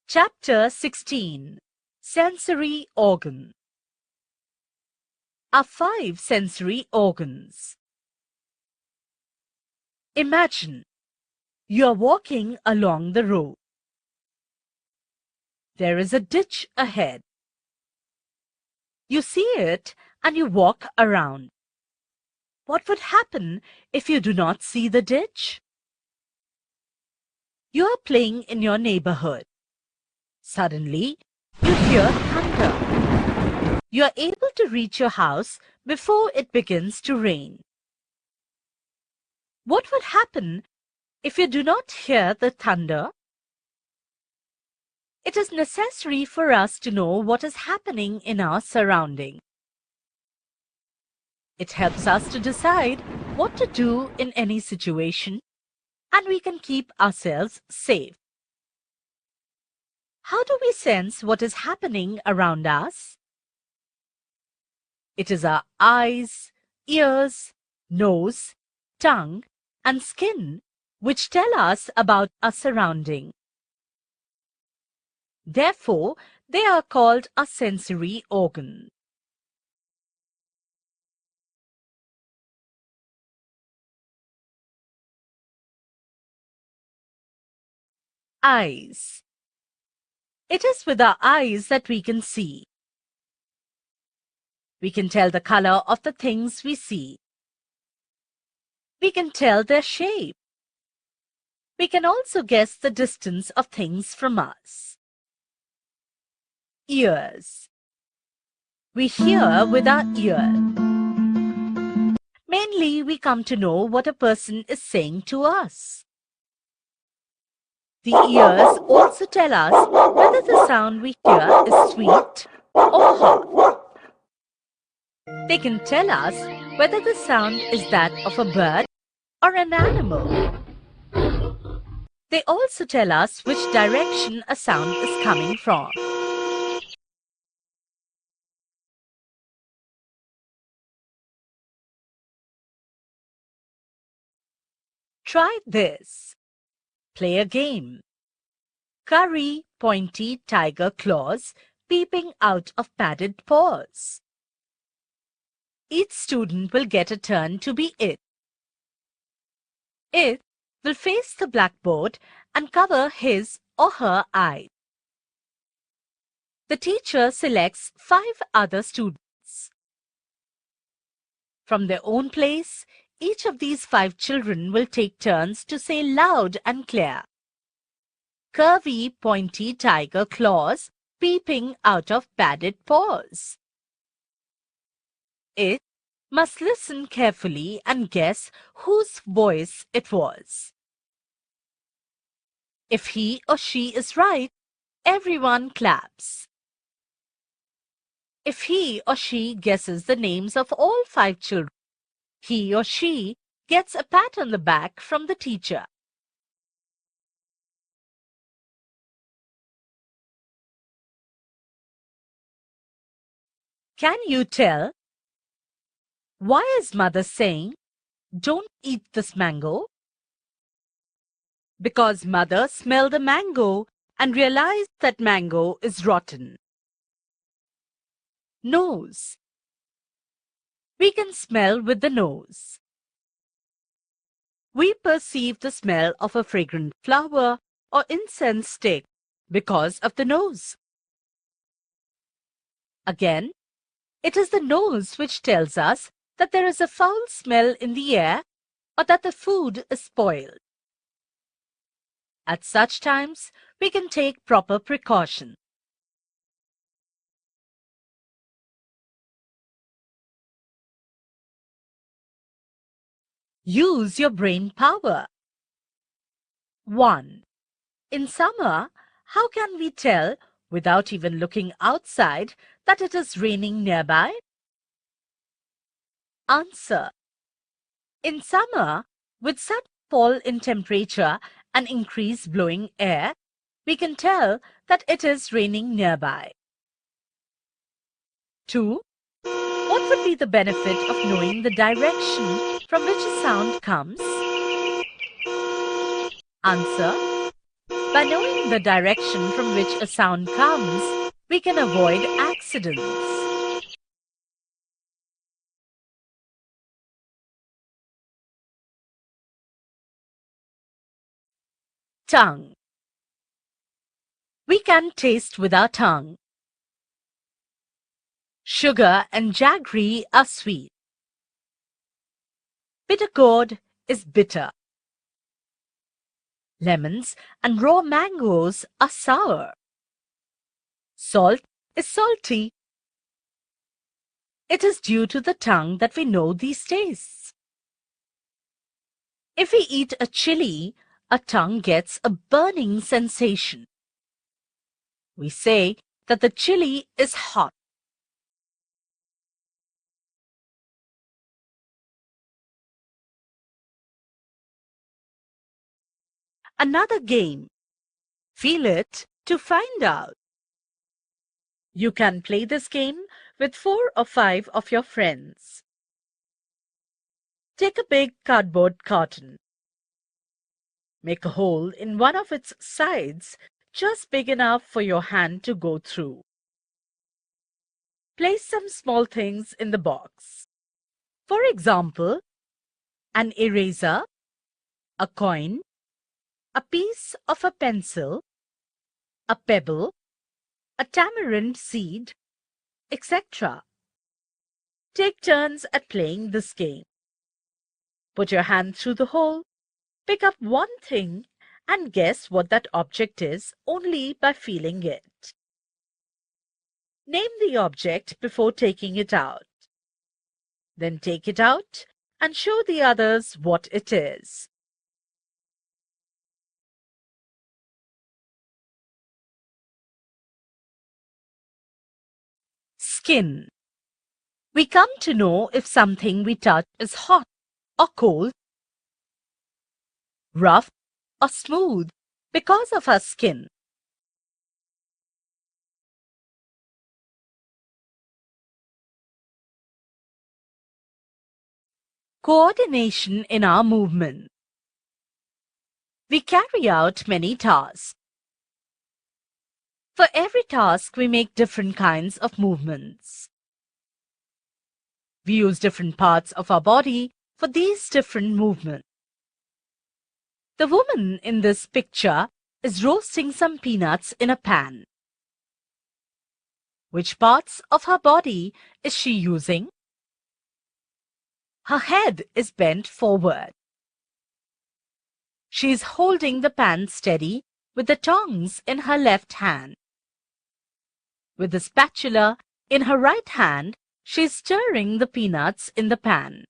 Chapter 16. Sensory Organ. Are 5 sensory organs. Imagine you are walking along the road. There is a ditch ahead. You see it and you walk around. What would happen if you do not see the ditch? You are playing in your neighborhood. Suddenly, you hear thunder. You are able to reach your house before it begins to rain. What will happen if you do not hear the thunder? It is necessary for us to know what is happening in our surrounding. It helps us to decide what to do in any situation, and we can keep ourselves safe. How do we sense what is happening around us? It is our eyes, ears, nose, tongue, and skin which tell us about our surrounding. Therefore, they are called a sensory organ. Eyes. It is with our eyes that we can see. We can tell the color of the things we see. We can tell their shape. We can also guess the distance of things from us. Ears. We hear with our ears. Mainly, we come to know what a person is saying to us. The ears also tell us whether the sound we hear is sweet or hot. They can tell us whether the sound is that of a bird or an animal. They also tell us which direction a sound is coming from. Try this. Play a game. Curry pointy tiger claws peeping out of padded paws. Each student will get a turn to be it. It will face the blackboard and cover his or her eye. The teacher selects 5 other students. From their own place, each of these 5 children will take turns to say loud and clear, "Curvy, pointy tiger claws peeping out of padded paws." It must listen carefully and guess whose voice it was. If he or she is right, everyone claps. If he or she guesses the names of all 5 children, he or she gets a pat on the back from the teacher. Can you tell? Why is mother saying, "Don't eat this mango"? Because mother smelled the mango and realized that mango is rotten. Nose. We can smell with the nose. We perceive the smell of a fragrant flower or incense stick because of the nose. Again, it is the nose which tells us that there is a foul smell in the air or that the food is spoiled. At such times, we can take proper precaution. Use your brain power. 1. In summer, how can we tell, without even looking outside, that it is raining nearby? Answer. In summer, with sudden fall in temperature and increased blowing air, we can tell that it is raining nearby. 2. What would be the benefit of knowing the direction from which a sound comes? Answer. By knowing the direction from which a sound comes, we can avoid accidents. Tongue. We can taste with our tongue. Sugar and jaggery are sweet. Bitter gourd is bitter. Lemons and raw mangoes are sour. Salt is salty. It is due to the tongue that we know these tastes. If we eat a chili, our tongue gets a burning sensation. We say that the chili is hot. Another game. Feel it to find out. You can play this game with 4 or 5 of your friends. Take a big cardboard carton. Make a hole in one of its sides just big enough for your hand to go through. Place some small things in the box. For example, an eraser, a coin, a piece of a pencil, a pebble, a tamarind seed, etc. Take turns at playing this game. Put your hand through the hole, pick up one thing, and guess what that object is only by feeling it. Name the object before taking it out. Then take it out and show the others what it is. Skin. We come to know if something we touch is hot or cold, rough or smooth because of our skin. Coordination in our movement. We carry out many tasks. For every task, we make different kinds of movements. We use different parts of our body for these different movements. The woman in this picture is roasting some peanuts in a pan. Which parts of her body is she using? Her head is bent forward. She is holding the pan steady with the tongs in her left hand. With the spatula in her right hand, she is stirring the peanuts in the pan.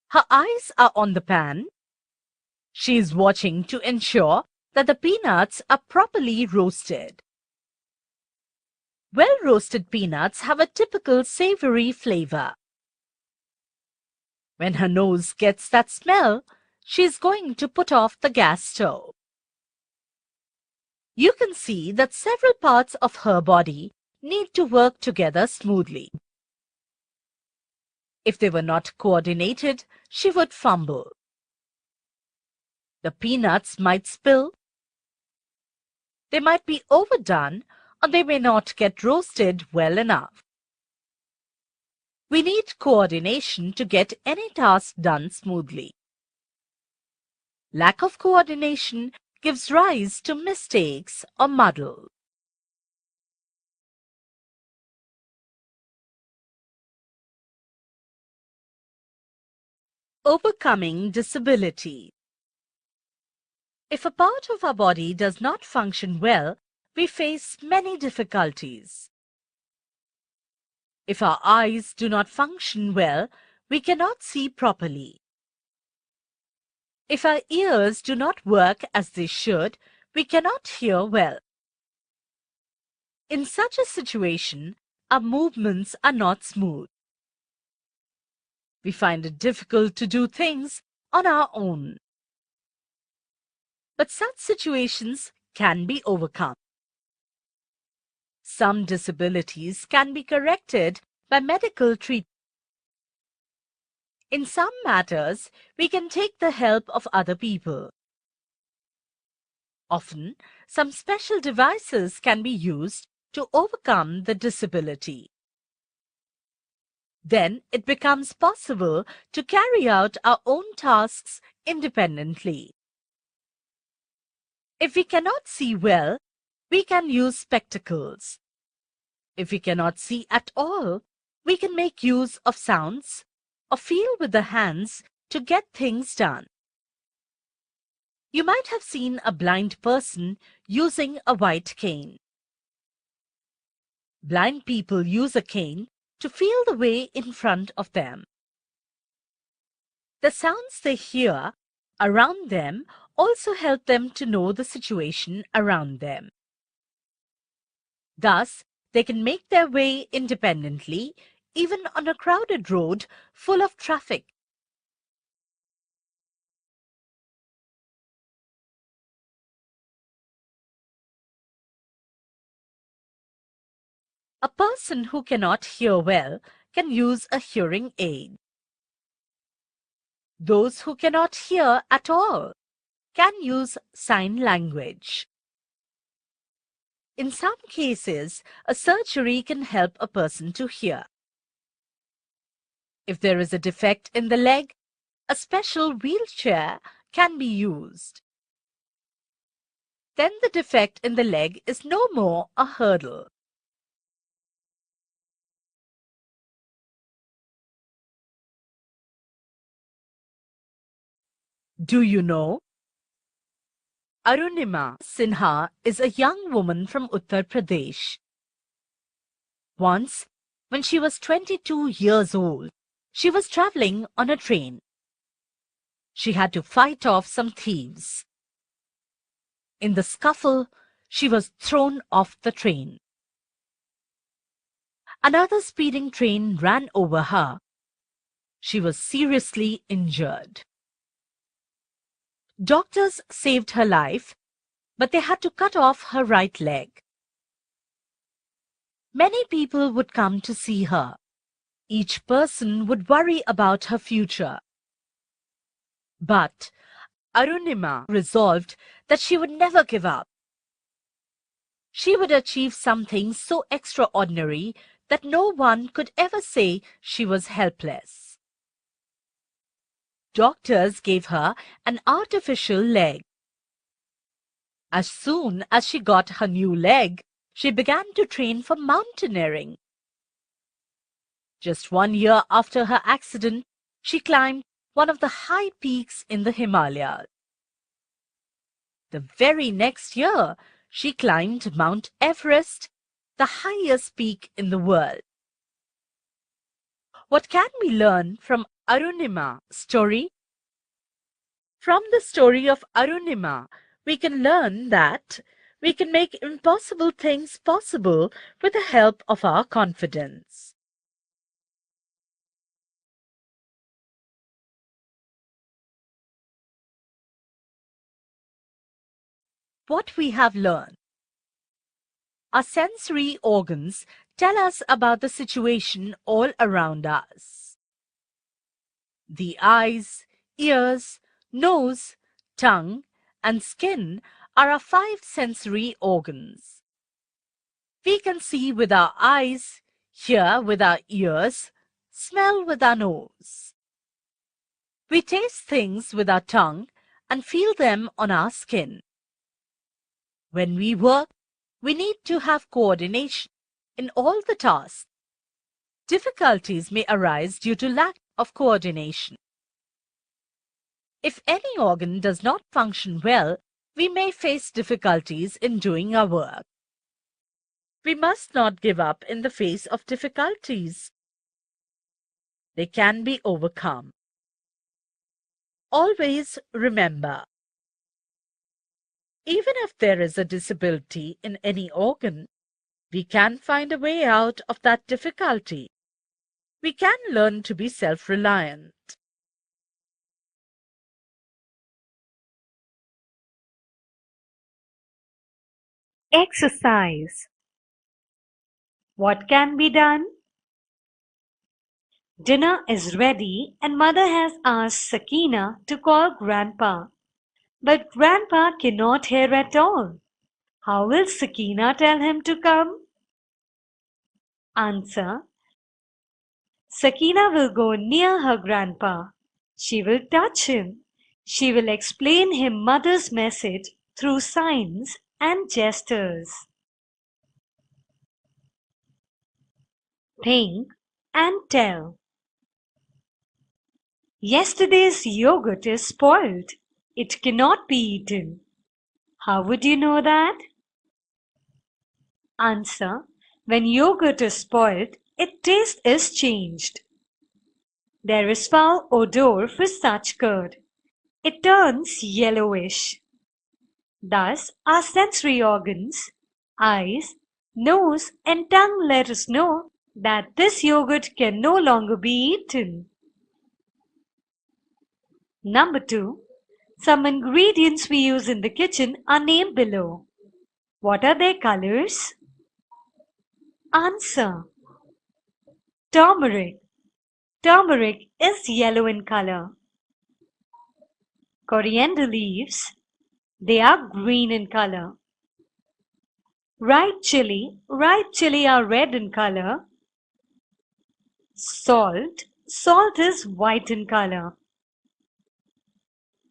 Her eyes are on the pan. She is watching to ensure that the peanuts are properly roasted. Well-roasted peanuts have a typical savory flavor. When her nose gets that smell, she is going to put off the gas stove. You can see that several parts of her body need to work together smoothly. If they were not coordinated, she would fumble. The peanuts might spill, they might be overdone, or they may not get roasted well enough. We need coordination to get any task done smoothly. Lack of coordination gives rise to mistakes or muddle. Overcoming disability. If a part of our body does not function well, we face many difficulties. If our eyes do not function well, we cannot see properly. If our ears do not work as they should, we cannot hear well. In such a situation, our movements are not smooth. We find it difficult to do things on our own. But such situations can be overcome. Some disabilities can be corrected by medical treatment. In some matters, we can take the help of other people. Often, some special devices can be used to overcome the disability. Then it becomes possible to carry out our own tasks independently. If we cannot see well, we can use spectacles. If we cannot see at all, we can make use of sounds or feel with the hands to get things done. You might have seen a blind person using a white cane. Blind people use a cane to feel the way in front of them. The sounds they hear around them also help them to know the situation around them. Thus, they can make their way independently, even on a crowded road full of traffic. A person who cannot hear well can use a hearing aid. Those who cannot hear at all can use sign language. In some cases, a surgery can help a person to hear. If there is a defect in the leg, a special wheelchair can be used. Then the defect in the leg is no more a hurdle. Do you know? Arunima Sinha is a young woman from Uttar Pradesh. Once, when she was 22 years old, she was traveling on a train. She had to fight off some thieves. In the scuffle, she was thrown off the train. Another speeding train ran over her. She was seriously injured. Doctors saved her life, but they had to cut off her right leg. Many people would come to see her. Each person would worry about her future. But Arunima resolved that she would never give up. She would achieve something so extraordinary that no one could ever say she was helpless. Doctors gave her an artificial leg. As soon as she got her new leg, she began to train for mountaineering. Just 1 year after her accident, she climbed one of the high peaks in the Himalayas. The very next year, she climbed Mount Everest, the highest peak in the world. What can we learn from Arunima's story? From the story of Arunima, we can learn that we can make impossible things possible with the help of our confidence. What we have learned. Our sensory organs tell us about the situation all around us. The eyes, ears, nose, tongue, and skin are our 5 sensory organs. We can see with our eyes, hear with our ears, smell with our nose. We taste things with our tongue and feel them on our skin. When we work, we need to have coordination in all the tasks. Difficulties may arise due to lack of coordination. If any organ does not function well, we may face difficulties in doing our work. We must not give up in the face of difficulties. They can be overcome. Always remember, even if there is a disability in any organ, we can find a way out of that difficulty. We can learn to be self-reliant. Exercise. What can be done? Dinner is ready and mother has asked Sakina to call grandpa. But Grandpa cannot hear at all. How will Sakina tell him to come? Answer. Sakina will go near her grandpa. She will touch him. She will explain him mother's message through signs and gestures. Think and tell. Yesterday's yogurt is spoiled. It cannot be eaten. How would you know that? Answer. When yogurt is spoiled, its taste is changed. There is foul odor for such curd. It turns yellowish. Thus, our sensory organs, eyes, nose, and tongue let us know that this yogurt can no longer be eaten. Number 2. Some ingredients we use in the kitchen are named below. What are their colors? Answer. Turmeric. Turmeric is yellow in color. Coriander leaves. They are green in color. Ripe chili are red in color. Salt is white in color.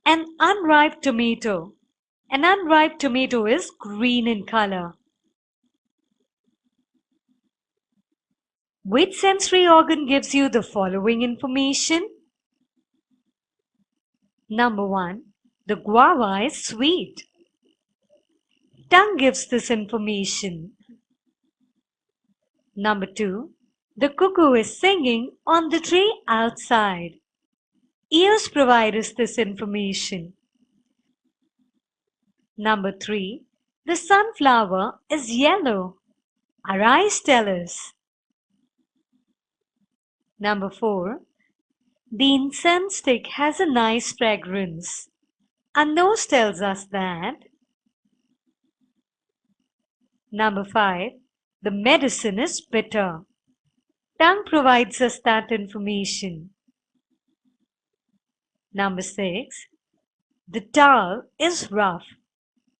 An unripe tomato is green in color. Which sensory organ gives you the following information? Number 1. The guava is sweet. Tongue gives this information. Number 2. The cuckoo is singing on the tree outside. Ears provide us this information. Number 3. The sunflower is yellow. Our eyes tell us. Number 4. The incense stick has a nice fragrance. Our nose tells us that. Number 5. The medicine is bitter. Tongue provides us that information. Number 6. The towel is rough.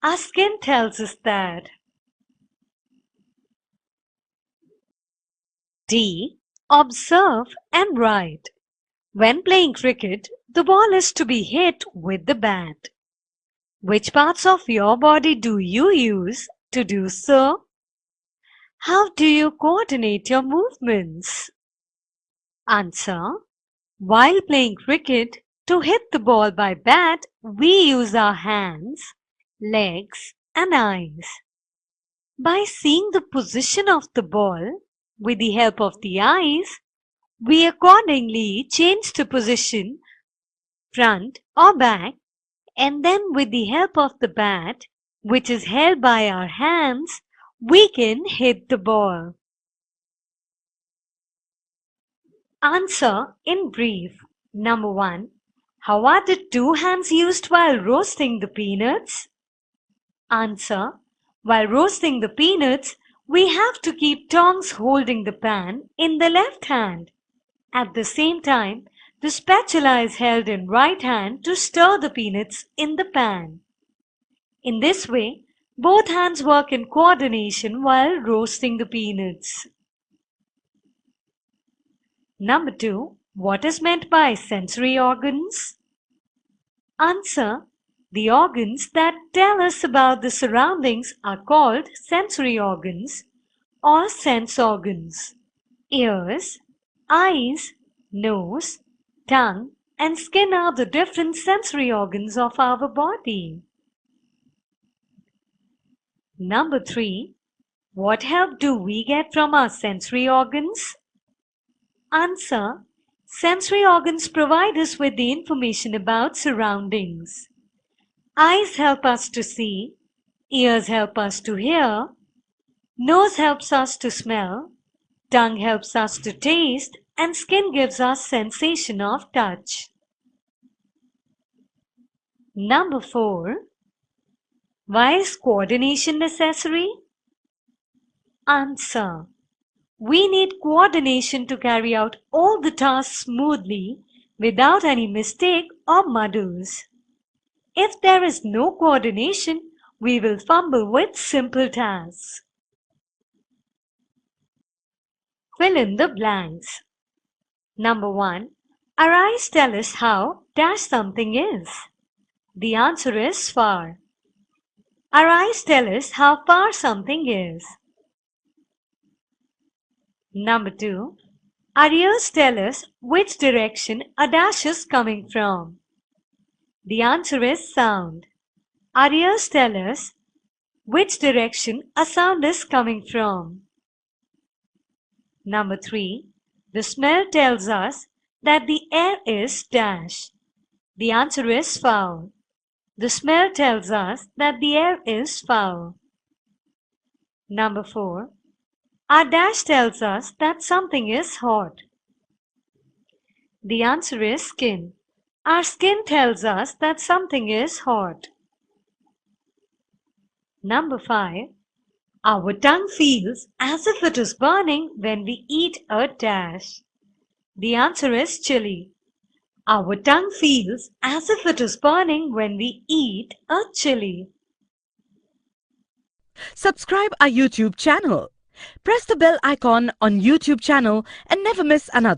Our skin tells us that. D. Observe and write. When playing cricket, the ball is to be hit with the bat. Which parts of your body do you use to do so? How do you coordinate your movements? Answer. While playing cricket, to hit the ball by bat, we use our hands, legs, and eyes. By seeing the position of the ball with the help of the eyes, we accordingly change the position, front or back, and then with the help of the bat, which is held by our hands, we can hit the ball. Answer in brief. Number 1. How are the two hands used while roasting the peanuts? Answer. While roasting the peanuts, we have to keep tongs holding the pan in the left hand. At the same time, the spatula is held in right hand to stir the peanuts in the pan. In this way, both hands work in coordination while roasting the peanuts. Number 2. What is meant by sensory organs? Answer. The organs that tell us about the surroundings are called sensory organs or sense organs. Ears, eyes, nose, tongue, and skin are the different sensory organs of our body. Number 3. What help do we get from our sensory organs? Answer. Sensory organs provide us with the information about surroundings. Eyes help us to see, ears help us to hear, nose helps us to smell, tongue helps us to taste, and skin gives us sensation of touch. Number 4. Why is coordination necessary? Answer. We need coordination to carry out all the tasks smoothly without any mistake or muddles. If there is no coordination, we will fumble with simple tasks. Fill in the blanks. Number 1. Our eyes tell us how dash something is. The answer is far. Our eyes tell us how far something is. Number 2. Our ears tell us which direction a dash is coming from. The answer is sound. Our ears tell us which direction a sound is coming from. Number 3. The smell tells us that the air is dash. The answer is foul. The smell tells us that the air is foul. Number 4. Our dash tells us that something is hot. The answer is skin. Our skin tells us that something is hot. Number 5. Our tongue feels as if it is burning when we eat a dash. The answer is chili. Our tongue feels as if it is burning when we eat a chili. Subscribe our YouTube channel. Press the bell icon on YouTube channel and never miss another.